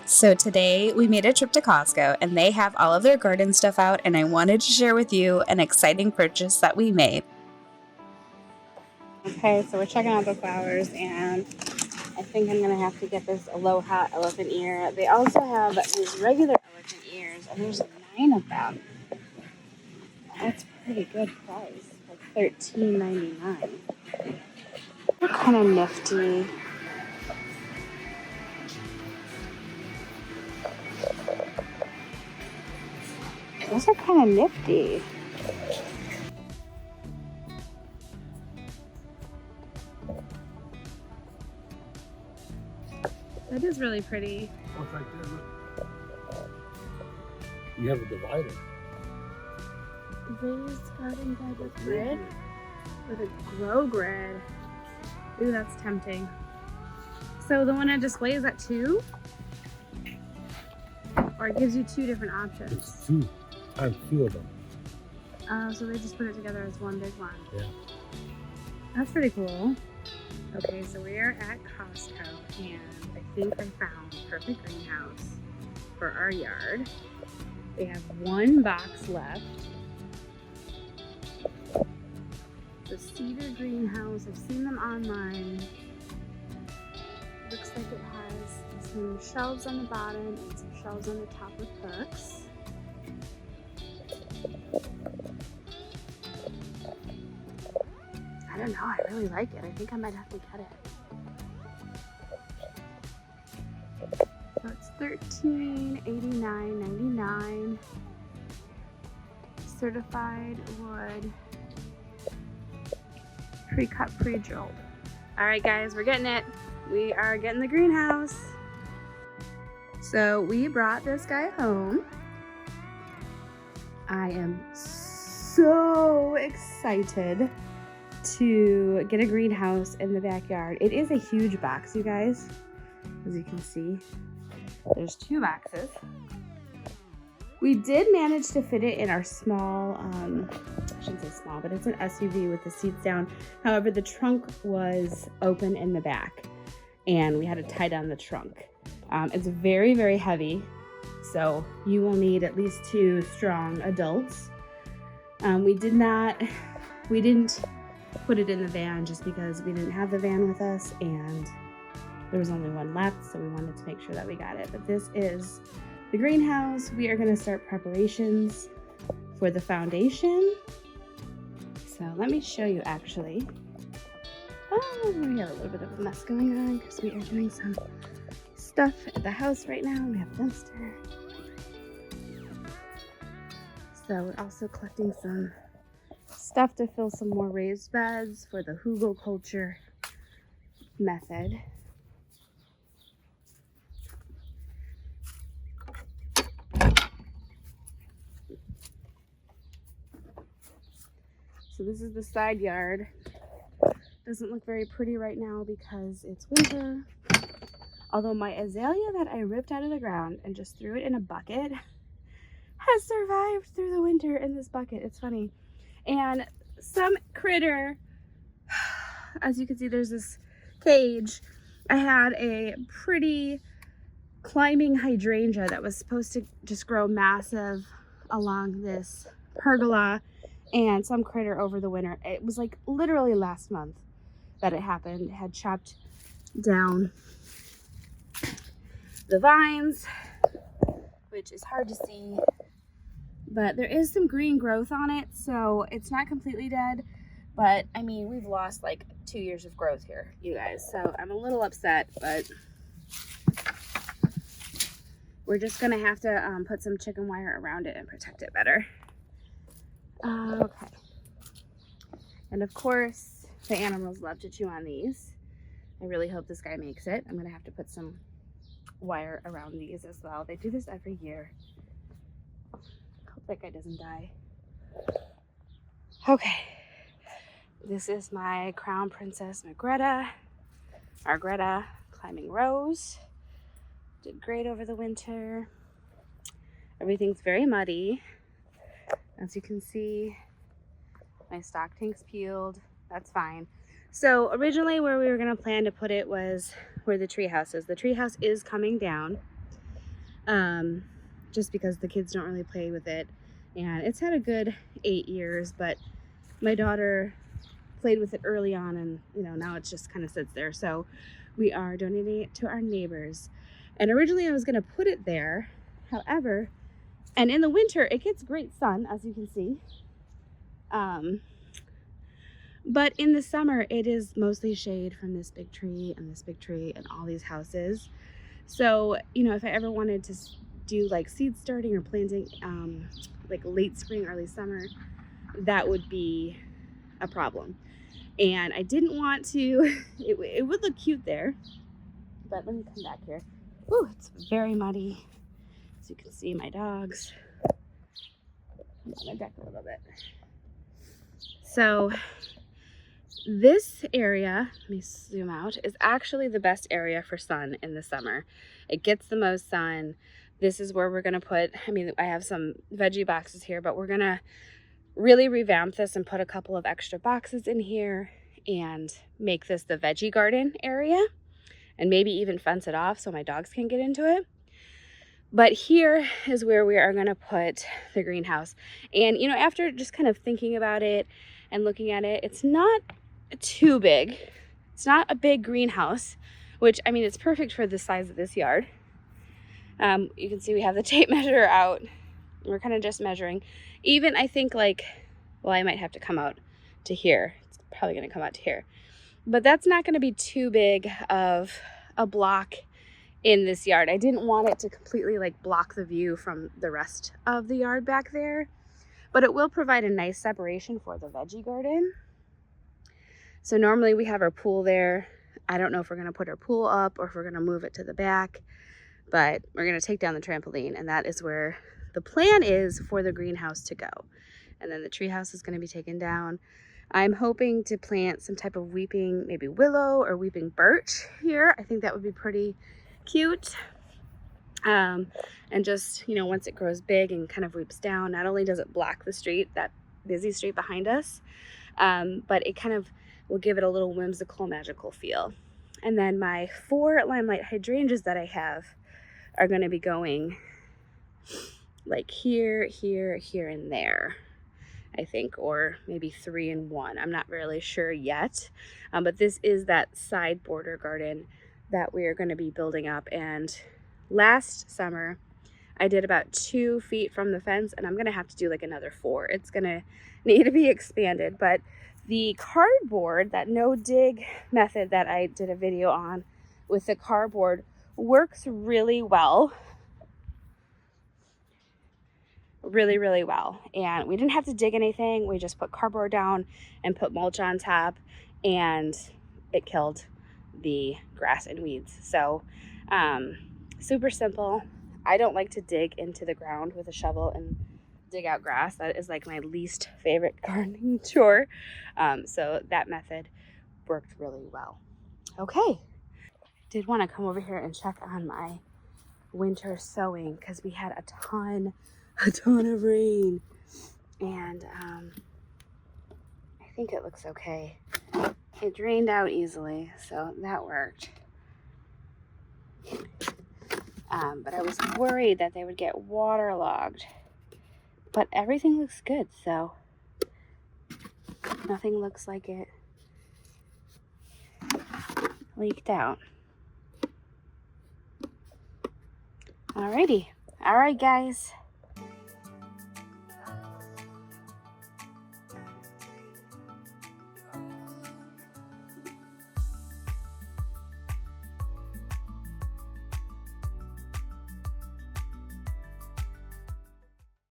So today we made a trip to Costco and they have all of their garden stuff out, and I wanted to share with you an exciting purchase that we made. Okay, so we're checking out the flowers, and I think I'm gonna have to get this Aloha elephant ear. They also have these regular elephant ears, and there's 9 of them. That's a pretty good price, like $13.99. They're kind of nifty. Those are kind of nifty. That is really pretty. Oh, it's right there, look. You have a divider. Raised garden bed with grid? With a grow grid. Ooh, that's tempting. So the one on display, is that 2? Or it gives you 2 different options? It's 2. I have 2 of them. So they just put it together as one big one. Yeah. That's pretty cool. Okay, so we are at Costco, and I think I found the perfect greenhouse for our yard. They have 1 box left. The cedar greenhouse, I've seen them online. Looks like it has some shelves on the bottom and some shelves on the top with hooks. I don't know, I really like it. I think I might have to get it. So it's $13.89.99. Certified wood. Pre-cut, pre-drilled. All right, guys, we're getting it. We are getting the greenhouse. So we brought this guy home. I am so excited to get a greenhouse in the backyard. It is a huge box, you guys. As you can see, there's 2 boxes. We did manage to fit it in our small, I shouldn't say small, but it's an SUV with the seats down. However, the trunk was open in the back, and we had to tie down the trunk. It's very, very heavy, so you will need at least 2 strong adults. We didn't put it in the van just because we didn't have the van with us, and there was only 1 left, so we wanted to make sure that we got it. But this is the greenhouse. We are going to start preparations for the foundation. So let me show you actually. Oh, we have a little bit of a mess going on because we are doing some stuff at the house right now. We have a dumpster. So we're also collecting some stuff to fill some more raised beds for the hugelkultur method. So this is the side yard. Doesn't look very pretty right now because it's winter. Although my azalea that I ripped out of the ground and just threw it in a bucket has survived through the winter in this bucket. It's funny. And some critter, as you can see, there's this cage. I had a pretty climbing hydrangea that was supposed to just grow massive along this pergola, and some critter over the winter. It was like literally last month that it happened. It had chopped down the vines, which is hard to see, but there is some green growth on it, so it's not completely dead. But I mean, we've lost like 2 years of growth here, you guys, so I'm a little upset, but we're just gonna have to put some chicken wire around it and protect it better. Okay, and of course the animals love to chew on these. I really hope this guy makes it. I'm gonna have to put some wire around these as well. They do this every year. Hope that guy doesn't die. Okay, this is my crown princess Margreta climbing rose. Did great over the winter. Everything's very muddy. As you can see, my stock tank's peeled. That's fine. So originally where we were going to plan to put it was where the treehouse is. The treehouse is coming down, just because the kids don't really play with it. And it's had a good 8 years, but my daughter played with it early on, and now it just kind of sits there. So we are donating it to our neighbors. And originally I was going to put it there, however, and in the winter it gets great sun, as you can see. But in the summer it is mostly shade from this big tree and this big tree and all these houses. So if I ever wanted to do like seed starting or planting like late spring, early summer, that would be a problem. And I didn't want to, it would look cute there, but let me come back here. Ooh, it's very muddy. As you can see, my dogs. I'm on the deck a little bit. So this area, let me zoom out, is actually the best area for sun in the summer. It gets the most sun. This is where we're gonna put, I have some veggie boxes here, but we're gonna really revamp this and put a couple of extra boxes in here and make this the veggie garden area, and maybe even fence it off so my dogs can get into it. But here is where we are going to put the greenhouse. And after just kind of thinking about it and looking at it, it's not too big. It's not a big greenhouse, which it's perfect for the size of this yard. You can see we have the tape measure out. We're kind of just measuring. Even I think I might have to come out to here. It's probably going to come out to here. But that's not going to be too big of a block in this yard. I didn't want it to completely block the view from the rest of the yard back there, but it will provide a nice separation for the veggie garden. So normally we have our pool there. I don't know if we're going to put our pool up or if we're going to move it to the back, but we're going to take down the trampoline, and that is where the plan is for the greenhouse to go. And then the treehouse is going to be taken down. I'm hoping to plant some type of weeping, maybe willow or weeping birch here. I think that would be pretty cute. And just, once it grows big and kind of weeps down, not only does it block the street, that busy street behind us, but it kind of will give it a little whimsical, magical feel. And then my 4 limelight hydrangeas that I have are going to be going here, here, here, and there, I think, or maybe 3 and 1. I'm not really sure yet, but this is that side border garden that we are going to be building up. And last summer I did about 2 feet from the fence, and I'm going to have to do another 4. It's going to need to be expanded. But the cardboard, that no dig method that I did a video on with the cardboard, works really well. Really, really well. And we didn't have to dig anything. We just put cardboard down and put mulch on top, and it killed the grass and weeds. So super simple. I don't like to dig into the ground with a shovel and dig out grass. That is my least favorite gardening chore. So that method worked really well. Okay, did want to come over here and check on my winter sowing because we had a ton of rain, and I think it looks okay. It drained out easily, so that worked. But I was worried that they would get waterlogged, but everything looks good, so nothing looks like it leaked out. Alrighty. All right, guys.